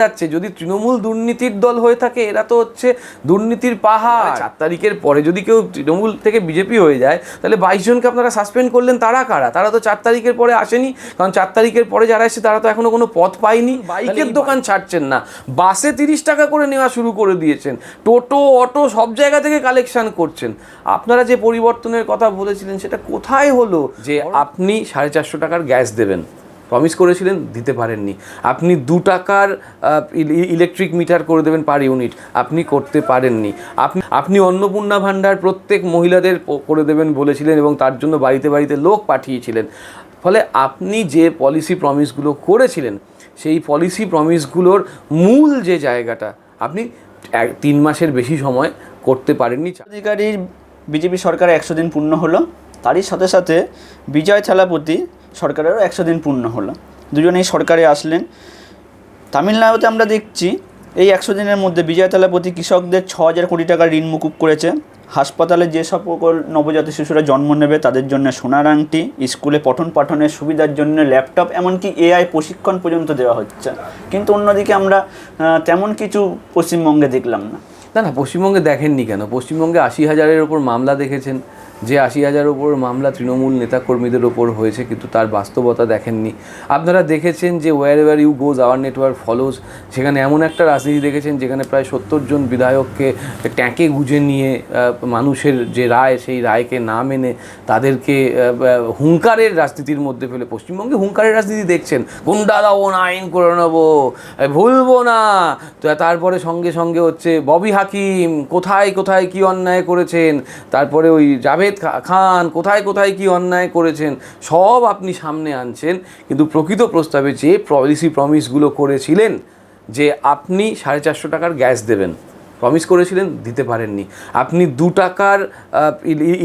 যাচ্ছে যদি তৃণমূল দুর্নীতির দল হয়ে থাকে, এরা তো হচ্ছে দুর্নীতির পাহাড়। 4 তারিখের পরে যদি কেউ তৃণমূল থেকে বিজেপি হয়ে যায়, তাহলে 22 জনকে আপনারা সাসপেন্ড করলেন, তারা কারা? তারা তো 4 তারিখের পরে আসেনি, কারণ 4 তারিখের পরে যারা এসেছে তারা তো এখনো কোনো পথ পায়নি। বাইকের দোকান ছাড়ছেন না, বাসে 30 টাকা করে নেওয়া শুরু করে দিয়েছেন, টোটো অটো সব জায়গা থেকে কালেকশন করছেন। আপনারা যে পরিবর্তনের কথা বলেছিলেন সেটা কোথায় হলো? যে আপনি 450 টাকার গ্যাস দেবেন, প্রমিস করেছিলেন, দিতে পারেননি। আপনি 2 টাকার ইলেকট্রিক মিটার করে দেবেন পার ইউনিট, আপনি করতে পারেননি। আপনি অন্নপূর্ণা ভাণ্ডার প্রত্যেক মহিলাদের করে দেবেন বলেছিলেন এবং তার জন্য বাড়িতে বাড়িতে লোক পাঠিয়েছিলেন। ফলে আপনি যে পলিসি প্রমিসগুলো করেছিলেন, সেই পলিসি প্রমিসগুলোর মূল যে জায়গাটা আপনি 3 মাসের বেশি সময় করতে পারেননি। অধিকারীর বিজেপি সরকার 100 দিন পূর্ণ হলো, তারই সাথে সাথে বিজয় থালাপতি সরকারেরও 100 দিন পূর্ণ হলো। দুজনেই সরকারে আসলেন। তামিলনাড়ুতে আমরা দেখছি এই 100 দিনের মধ্যে বিজয় থালাপতি কৃষকদের 6000 কোটি টাকার ঋণ মুকুব করেছে। হাসপাতালে যে সকল নবজাত শিশুরা জন্ম নেবে তাদের জন্য সোনার আংটি, স্কুলে পঠন পাঠনের সুবিধার জন্য ল্যাপটপ, এমনকি AI প্রশিক্ষণ পর্যন্ত দেওয়া হচ্ছে। কিন্তু অন্যদিকে আমরা তেমন কিছু পশ্চিমবঙ্গে দেখলাম না। না, পশ্চিমবঙ্গে দেখেননি কেন? পশ্চিমবঙ্গে 80,000-এর ওপর মামলা দেখেছেন, যে 80,000-এর ওপর মামলা তৃণমূল নেতাকর্মীদের ওপর হয়েছে, কিন্তু তার বাস্তবতা দেখেননি। আপনারা দেখেছেন যে wherever you goes our network follows, সেখানে এমন একটা রাজনীতি দেখেছেন যেখানে প্রায় 70 জন বিধায়ককে ট্যাঁকে গুঁজে নিয়ে মানুষের যে রায়, সেই রায়কে না মেনে তাদেরকে হুঙ্কারের রাজনীতির মধ্যে ফেলে। পশ্চিমবঙ্গে হুঙ্কারের রাজনীতি দেখছেন, গুন্ডা দাও না, আইন করে নেবো, ভুলবো না। তারপরে সঙ্গে সঙ্গে হচ্ছে ববি হাকিম কোথায় কোথায় কী অন্যায় করেছেন, তারপরে ওই জাভেদ খান কোথায় কোথায় কী অন্যায় করেছেন, সব আপনি সামনে আনছেন। কিন্তু প্রকৃত প্রস্তাবে যে পলিসি প্রমিসগুলো করেছিলেন, যে আপনি 450 টাকার গ্যাস দেবেন, প্রমিস করেছিলেন, দিতে পারেননি। আপনি 2 টাকার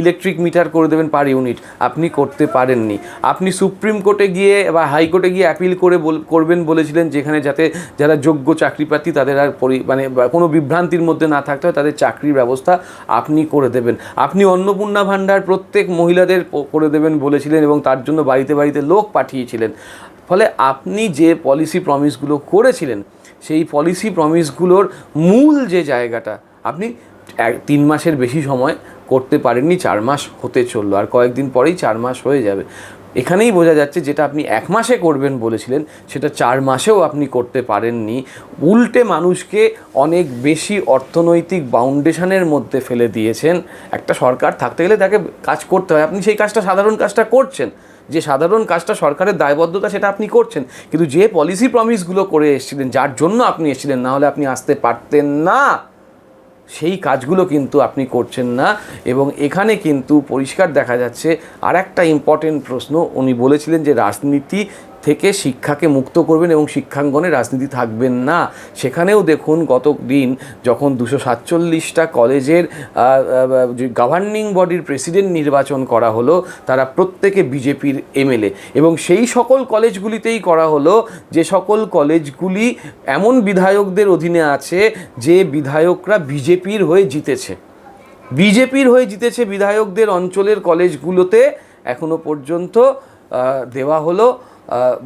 ইলেকট্রিক মিটার করে দেবেন পার ইউনিট, আপনি করতে পারেননি। আপনি সুপ্রিম কোর্টে গিয়ে বা হাইকোর্টে গিয়ে অ্যাপিল করবেন বলেছিলেন, যেখানে যাতে যারা যোগ্য চাকরিপ্রার্থী তাদের আর কোনো বিভ্রান্তির মধ্যে না থাকতে হয়, তাদের চাকরির ব্যবস্থা আপনি করে দেবেন। আপনি অন্নপূর্ণা ভাণ্ডার প্রত্যেক মহিলাদের করে দেবেন বলেছিলেন এবং তার জন্য বাড়িতে বাড়িতে লোক পাঠিয়েছিলেন। ফলে আপনি যে পলিসি প্রমিসগুলো করেছিলেন, সেই পলিসি প্রমিসগুলোর মূল যে জায়গাটা আপনি 3 মাসের বেশি সময় করতে পারেননি। 4 মাস হতে চললো, আর কয়েকদিন পরেই 4 মাস হয়ে যাবে। এখানেই বোঝা যাচ্ছে যেটা আপনি 1 মাসে করবেন বলেছিলেন, সেটা 4 মাসেও আপনি করতে পারেননি। উল্টে মানুষকে অনেক বেশি অর্থনৈতিক বাউন্ডেশনের মধ্যে ফেলে দিয়েছেন। একটা সরকার থাকতে গেলে তাকে কাজ করতে হয়, আপনি সেই কাজটা, সাধারণ কাজটা করছেন। যে সাধারণ কাজটা সরকারের দায়বদ্ধতা, সেটা আপনি করছেন। কিন্তু যে পলিসি প্রমিসগুলো করে এসেছিলেন, যার জন্য আপনি এসেছিলেন, না হলে আপনি আসতে পারতেন না, সেই কাজগুলো কিন্তু আপনি করছেন না। এবং এখানে কিন্তু পরিষ্কার দেখা যাচ্ছে আর একটা ইম্পর্টেন্ট প্রশ্ন। উনি বলেছিলেন যে রাজনীতি থেকে শিক্ষাকে মুক্ত করবেন এবং শিক্ষাঙ্গনে রাজনীতি থাকবেন না। সেখানেও দেখুন, গত দিন যখন 247টা কলেজের গভর্নিং বডির প্রেসিডেন্ট নির্বাচন করা হলো, তারা প্রত্যেকে বিজেপির MLA, এবং সেই সকল কলেজগুলিতেই করা হলো যে সকল কলেজগুলি এমন বিধায়কদের অধীনে আছে যে বিধায়করা বিজেপির হয়ে জিতেছে। বিধায়কদের অঞ্চলের কলেজগুলোতে এখনো পর্যন্ত দেওয়া হলো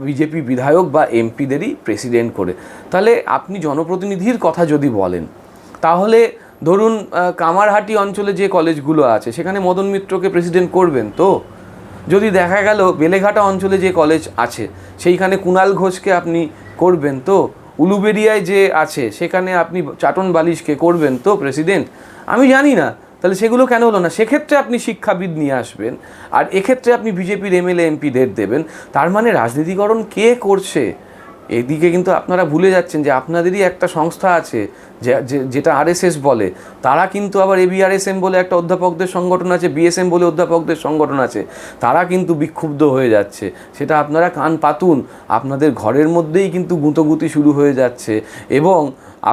বিজেপি বিধায়ক বা MPদেরই প্রেসিডেন্ট করে। তাহলে আপনি জনপ্রতিনিধির কথা যদি বলেন, তাহলে ধরুন কামারহাটি অঞ্চলে যে কলেজগুলো আছে সেখানে মদন মিত্রকে প্রেসিডেন্ট করবেন তো? যদি দেখা গেল বেলেঘাটা অঞ্চলে যে কলেজ আছে সেইখানে কুণাল ঘোষকে আপনি করবেন তো? উলুবেড়িয়ায় যে আছে সেখানে আপনি চাটন বালিশকে করবেন তো প্রেসিডেন্ট? আমি জানি না। তাহলে সেগুলো কেন হলো না? সেক্ষেত্রে আপনি শিক্ষাবিদ নিয়ে আসবেন, আর এক্ষেত্রে আপনি বিজেপির MLA MPদের দেবেন। তার মানে রাজনীতিকরণ কে করছে? এদিকে কিন্তু আপনারা ভুলে যাচ্ছেন যে আপনাদেরই একটা সংস্থা আছে যেটা RSS বলে, তারা কিন্তু আবার ABRSM বলে একটা অধ্যাপকদের সংগঠন আছে, BSM বলে অধ্যাপকদের সংগঠন আছে, তারা কিন্তু বিক্ষুব্ধ হয়ে যাচ্ছে। সেটা আপনারা কান পাতুন, আপনাদের ঘরের মধ্যেই কিন্তু গুঁতোগুতি শুরু হয়ে যাচ্ছে। এবং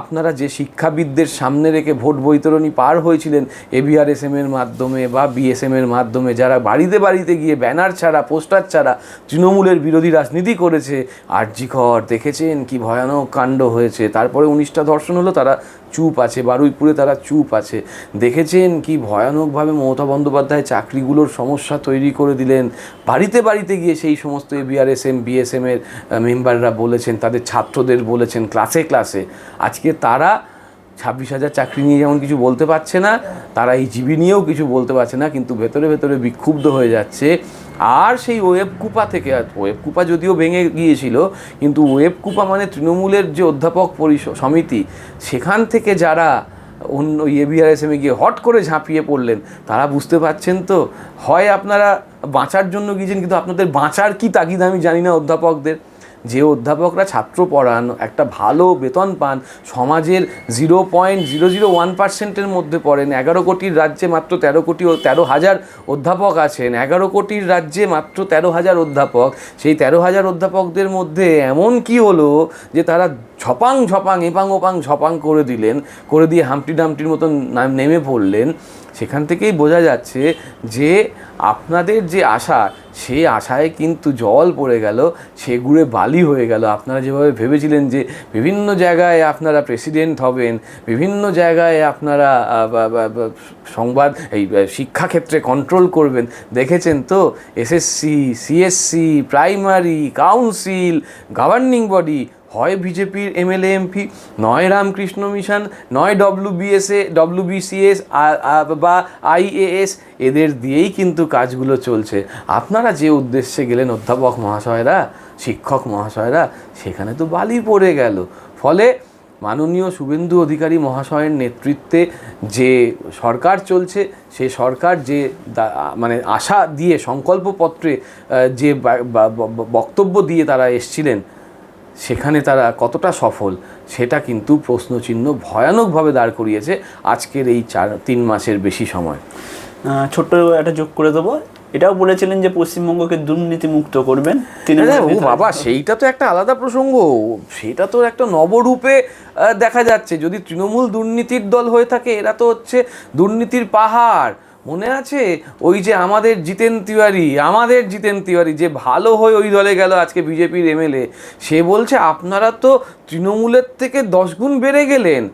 আপনারা যে শিক্ষাবিদদের সামনে রেখে ভোট বৈতরণী পার হয়েছিলেন ABRSM-এর মাধ্যমে বা BSM-এর মাধ্যমে, যারা বাড়িতে বাড়িতে গিয়ে ব্যানার ছাড়া, পোস্টার ছাড়া তৃণমূলের বিরোধী রাজনীতি করেছে, আরজি কর দেখেছেন কি ভয়ানক কাণ্ড হয়েছে। তারপরে 19টা ধর্ষণ হলো, তারা চুপ আছে, বারুইপুরে তারা চুপ আছে। দেখেছেন কি ভয়ানকভাবে মমতা বন্দ্যোপাধ্যায় চাকরিগুলোর সমস্যা তৈরি করে দিলেন। বাড়িতে বাড়িতে গিয়ে সেই সমস্ত এবিআরএসএম বিএসএমের মেম্বাররা বলেছেন, তাদের ছাত্রদের বলেছেন ক্লাসে ক্লাসে। আজকে তারা 26,000 চাকরি নিয়ে যেমন কিছু বলতে পারছে না, তারা এই জিবি নিয়েও কিছু বলতে পারছে না, কিন্তু ভেতরে ভেতরে বিক্ষুব্ধ হয়ে যাচ্ছে। আর সেই ওয়েবকুপা থেকে, ওয়েবকুপা যদিও ভেঙে গিয়েছিল, কিন্তু ওয়েবকুপা মানে তৃণমূলের যে অধ্যাপক সমিতি, সেখান থেকে যারা অন্য এবিআরএসএমে গিয়ে হট করে ঝাঁপিয়ে পড়লেন, তারা বুঝতে পারছেন তো, হয় আপনারা বাঁচার জন্য গিয়েছেন, কিন্তু আপনাদের বাঁচার কি তাগিদ আমি জানি না অধ্যাপকদের। যে অধ্যাপকরা ছাত্র পড়ান, একটা ভালো বেতন পান, সমাজের 0.001%-এর মধ্যে পড়েন। 11 কোটির রাজ্যে মাত্র 13,000 অধ্যাপক আছেন। 11 কোটির রাজ্যে মাত্র 13,000 অধ্যাপক। সেই 13,000 অধ্যাপকদের মধ্যে এমন কি হলো যে তারা ঝপাং ঝপাং এপাং ওপাং ঝপাং করে দিলেন, করে দিয়ে হাম্পটি ডাম্পটির মতন নেমে পড়লেন। সেখান থেকেই বোঝা যাচ্ছে যে আপনাদের যে আশা, সেই আশায় কিন্তু জল পড়ে গেল, সে গুড়ে বালি হয়ে গেল। আপনারা যেভাবে ভেবেছিলেন যে বিভিন্ন জায়গায় আপনারা প্রেসিডেন্ট হবেন, বিভিন্ন জায়গায় আপনারা সংবাদ এই শিক্ষাক্ষেত্রে কন্ট্রোল করবেন, দেখেছেন তো SSC, CSC, primary, council, governing body, হয় বিজেপির এমএলএ এমপি, নয় রামকৃষ্ণ মিশন, নয় ডব্লিউবিসিএস বা আইএএস, এদের দিয়েই কিন্তু কাজগুলো চলছে। আপনারা যে উদ্দেশ্যে গেলেন অধ্যাপক মহাশয়রা, শিক্ষক মহাশয়রা, সেখানে তো বালি পড়ে গেল। ফলে মাননীয় শুভেন্দু অধিকারী মহাশয়ের নেতৃত্বে যে সরকার চলছে, সেই সরকার যে মানে আশা দিয়ে সংকল্পপত্রে যে বক্তব্য দিয়ে তারা এসছিলেন, সেখানে তারা কতটা সফল, সেটা কিন্তু প্রশ্নচিহ্ন ভয়ানকভাবে দাঁড় করিয়েছে আজকের এই 3 মাসের বেশি সময়। ছোট্ট একটা যোগ করে দেবো, এটাও বলেছিলেন যে পশ্চিমবঙ্গকে দুর্নীতি মুক্ত করবেন। ও বাবা, সেইটা তো একটা আলাদা প্রসঙ্গ, সেটা তো একটা নবরূপে দেখা যাচ্ছে। যদি তৃণমূল দুর্নীতির দল হয়ে থাকে, এরা তো হচ্ছে দুর্নীতির পাহাড়। মনে আছে ওই যে আমাদের জিতেন তিওয়ারি যে ভালো হয়ে ওই দলে গেল, আজকে বিজেপির এমএলএ, সে বলছে আপনারা তো তৃণমূলের থেকে 10 গুণ বেড়ে গেলেন,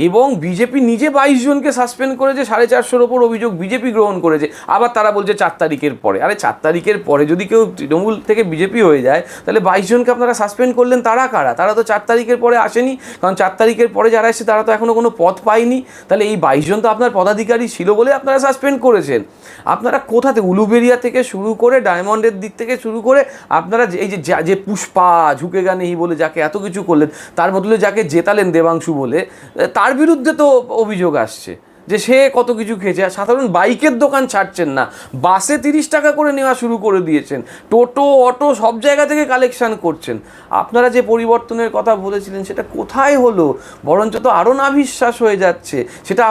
এবং বিজেপি নিজে 22 জনকে সাসপেন্ড করেছে, 450-র ওপর অভিযোগ বিজেপি গ্রহণ করেছে। আবার তারা বলছে 4 তারিখের পরে। আরে 4 তারিখের পরে যদি কেউ তৃণমূল থেকে বিজেপি হয়ে যায়, তাহলে 22 জনকে আপনারা সাসপেন্ড করলেন, তারা কারা? তারা তো 4 তারিখের পরে আসেনি, কারণ 4 তারিখের পরে যারা এসেছে তারা তো এখনও কোনো পদ পায়নি। তাহলে এই 22 জন তো আপনার পদাধিকারী ছিল বলে আপনারা সাসপেন্ড করেছেন। আপনারা কোথা থেকে, উলুবেরিয়া থেকে শুরু করে ডায়মন্ডের দিক থেকে শুরু করে আপনারা এই যে পুষ্পা ঝুঁকে গা নেহি বলে যাকে এত কিছু করলেন, তার বদলে যাকে জেতালেন দেবাংশু বলে, তার বিরুদ্ধে তো অভিযোগ আসছে যে সে কত কিছু খেয়েছে। সাধারণ বাইকের দোকান ছাড়ছেন না, বাসে 30 টাকা করে নেওয়া শুরু করে দিয়েছেন, টোটো অটো সব জায়গা থেকে কালেকশন করছেন। আপনারা যে পরিবর্তনের কথা বলেছিলেন, সেটা কোথায় হলো? বরঞ্চ তো আরও নাভিশ্বাস হয়ে যাচ্ছে। সেটা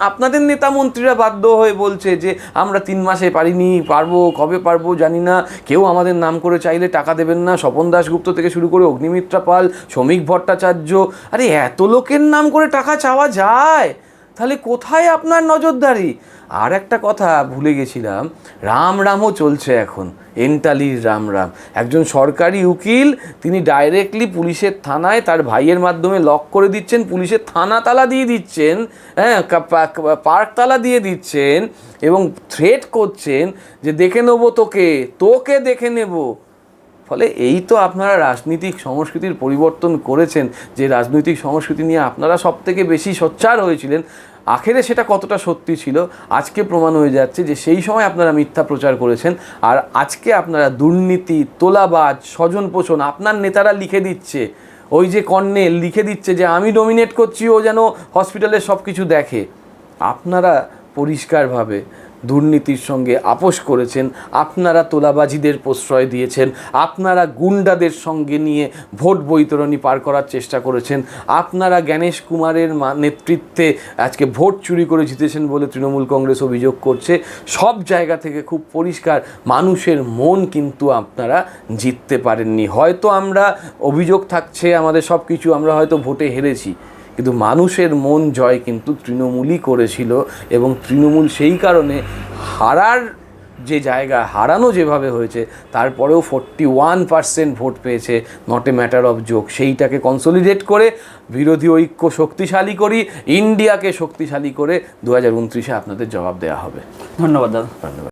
আপনাদের নেতা মন্ত্রীরা বাধ্য হয়ে বলছে যে আমরা 3 মাসে পারিনি, পারবো, কবে পারবো জানি না, কেউ আমাদের নাম করে চাইলে টাকা দেবেন না। স্বপন দাশগুপ্ত থেকে শুরু করে অগ্নিমিত্রা পাল, শ্রমিক ভট্টাচার্য, আরে এত লোকের নাম করে টাকা চাওয়া যায়? তাহলে কোথায় আপনার নজরদারি? আর একটা কথা ভুলে গেছিলাম, রামও চলছে এখন, এন্টালির রাম। একজন সরকারি উকিল, তিনি ডাইরেক্টলি পুলিশের থানায় তার ভাইয়ের মাধ্যমে লক করে দিচ্ছেন, পুলিশের থানা তালা দিয়ে দিচ্ছেন, হ্যাঁ, পার্ক তালা দিয়ে দিচ্ছেন, এবং থ্রেট করছেন যে দেখে নেবো তোকে দেখে নেব। ফলে এই তো আপনারা রাজনৈতিক সংস্কৃতির পরিবর্তন করেছেন, যে রাজনৈতিক সংস্কৃতি নিয়ে আপনারা সব থেকে বেশি সোচ্চার হয়েছিলেন, আখেরে সেটা কতটা সত্যি ছিল আজকে প্রমাণ হয়ে যাচ্ছে যে সেই সময় আপনারা মিথ্যা প্রচার করেছেন। আর আজকে আপনারা দুর্নীতি, তোলাবাজ, স্বজন পোষণ, আপনার নেতারা লিখে দিচ্ছে, ওই যে কর্নেল লিখে দিচ্ছে যে আমি ডমিনেট করছি, ও যেন হসপিটালের সব কিছু দেখে। আপনারা পরিষ্কারভাবে দুর্নীতির সঙ্গে আপোষ করেছেন, আপনারা তোলাবাজিদের প্রশ্রয় দিয়েছেন, আপনারা গুন্ডাদের সঙ্গে নিয়ে ভোট বৈতরণী পার করার চেষ্টা করেছেন, আপনারা জ্ঞানেশ কুমারের নেতৃত্বে আজকে ভোট চুরি করে জিতেছেন বলে তৃণমূল কংগ্রেস অভিযোগ করছে। সব জায়গা থেকে খুব পরিষ্কার, মানুষের মন কিন্তু আপনারা জিততে পারেননি। হয়তো আমরা অভিযোগ থাকছে আমাদের সব কিছু, আমরা হয়তো ভোটে হেরেছি, কিন্তু মানুষের মন জয় কিন্তু তৃণমূলই করেছিল, এবং তৃণমূল সেই কারণে হারার যে জায়গায় হারানো যেভাবে হয়েছে, তারপরেও 41% ভোট পেয়েছে not a matter of joke. সেইটাকে কনসলিডেট করে বিরোধী ঐক্য শক্তিশালী করি, ইন্ডিয়াকে শক্তিশালী করে 2029-এ আপনাদের জবাব দেওয়া হবে। ধন্যবাদ দাদা। ধন্যবাদ।